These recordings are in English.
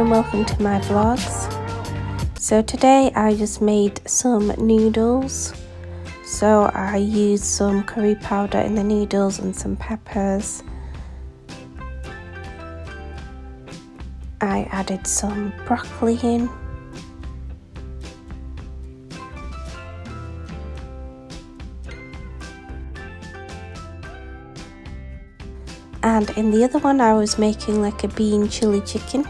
and welcome to my vlogs. So today I just made some noodles. So I used some curry powder in the noodles and some peppers. I added some broccoli in. And in the other one I was making like a bean chili chicken.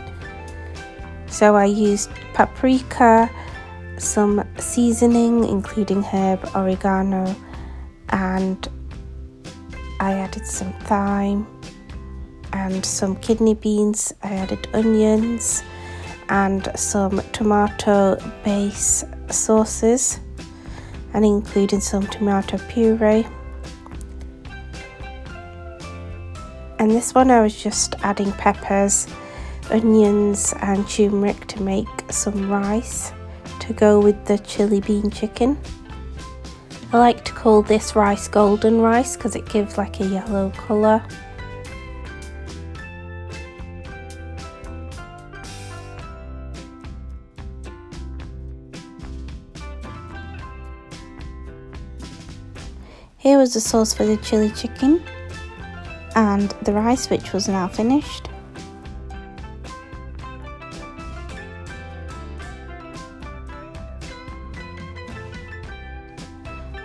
So I used paprika, some seasoning including herb, oregano, and I added some thyme and some kidney beans. I added onions and some tomato base sauces and including some tomato puree. And this one I was just adding peppers, onions and turmeric to make some rice to go with the chili bean chicken. I like to call this rice golden rice because it gives like a yellow colour. Here was the sauce for the chili chicken and the rice, which was now finished.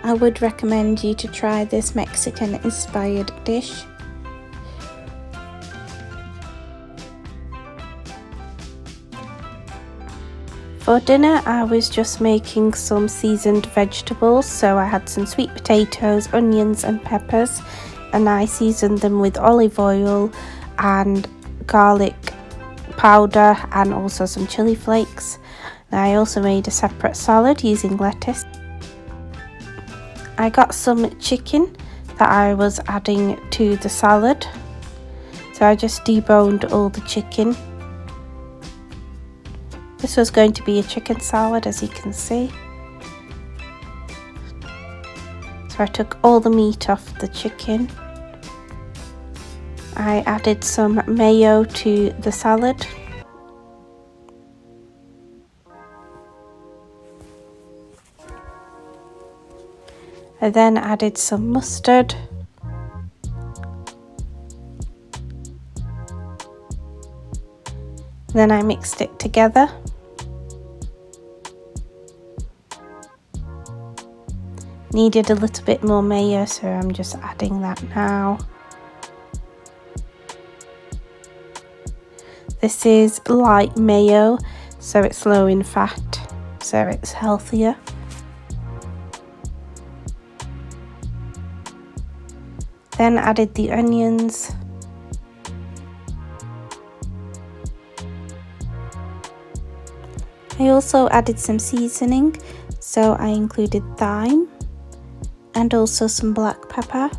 I would recommend you to try this Mexican inspired dish. For dinner I was just making some seasoned vegetables, so I had some sweet potatoes, onions and peppers, and I seasoned them with olive oil and garlic powder and also some chili flakes. And I also made a separate salad using lettuce. I got some chicken that I was adding to the salad, so I just deboned all the chicken. This was going to be a chicken salad, as you can see. So I took all the meat off the chicken. I added some mayo to the salad. I then added some mustard. Then I mixed it together. Needed a little bit more mayo, so I'm just adding that now. This is light mayo, so it's low in fat, so it's healthier. Then added the onions. I also added some seasoning, so I included thyme and also some black pepper.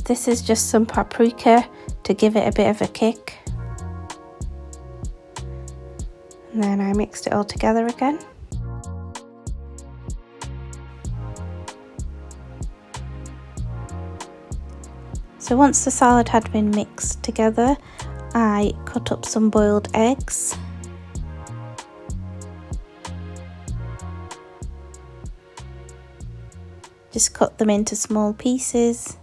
This is just some paprika to give it a bit of a kick. And then I mixed it all together again. So once the salad had been mixed together, I cut up some boiled eggs. Just cut them into small pieces.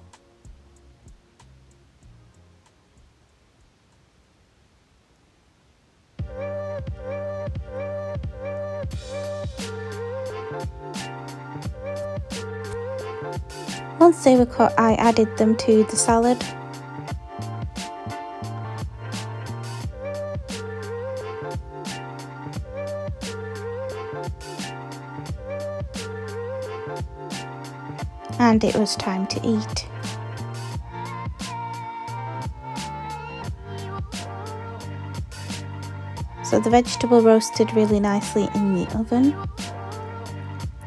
Once they were cut, I added them to the salad. And it was time to eat. So the vegetable roasted really nicely in the oven.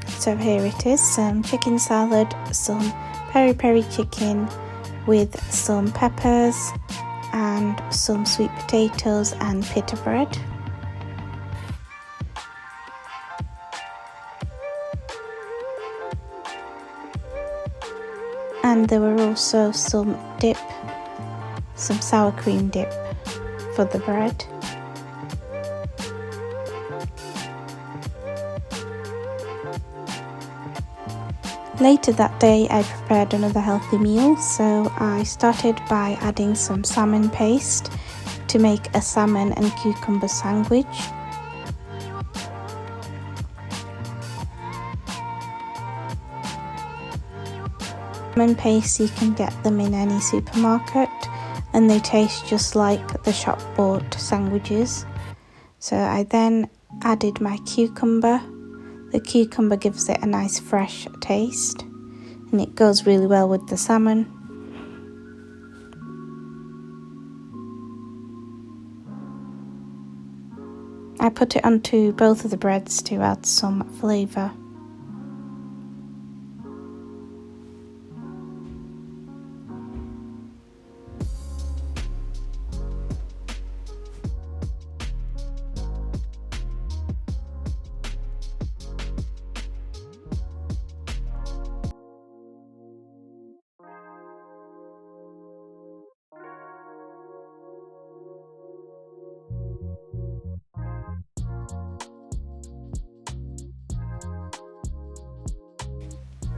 So here it is, some chicken salad, some peri peri chicken with some peppers and some sweet potatoes and pita bread. And there were also some dip, some sour cream dip for the bread. Later that day I prepared another healthy meal, so I started by adding some salmon paste to make a salmon and cucumber sandwich. Salmon paste, you can get them in any supermarket and they taste just like the shop bought sandwiches. So I then added my cucumber. The cucumber gives it a nice fresh taste and it goes really well with the salmon. I put it onto both of the breads to add some flavour.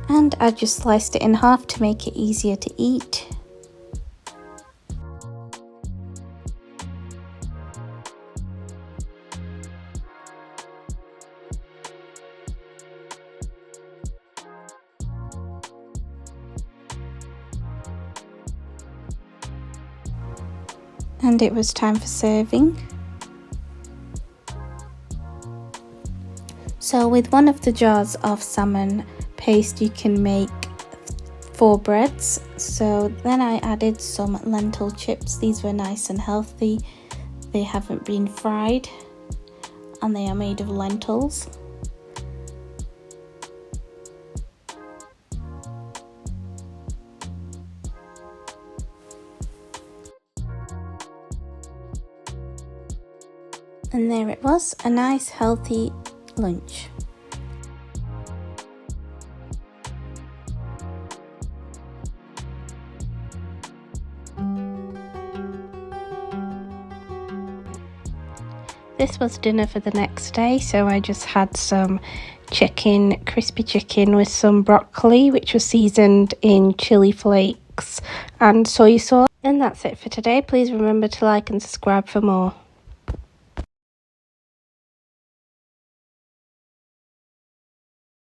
And I just sliced it in half to make it easier to eat. And it was time for serving. So with one of the jars of salmon paste you can make 4 breads. So then I added some lentil chips. These were nice and healthy. They haven't been fried and they are made of lentils. And there it was, a nice healthy lunch. This was dinner for the next day, so I just had some chicken, crispy chicken with some broccoli, which was seasoned in chili flakes and soy sauce. And that's it for today. Please remember to like and subscribe for more.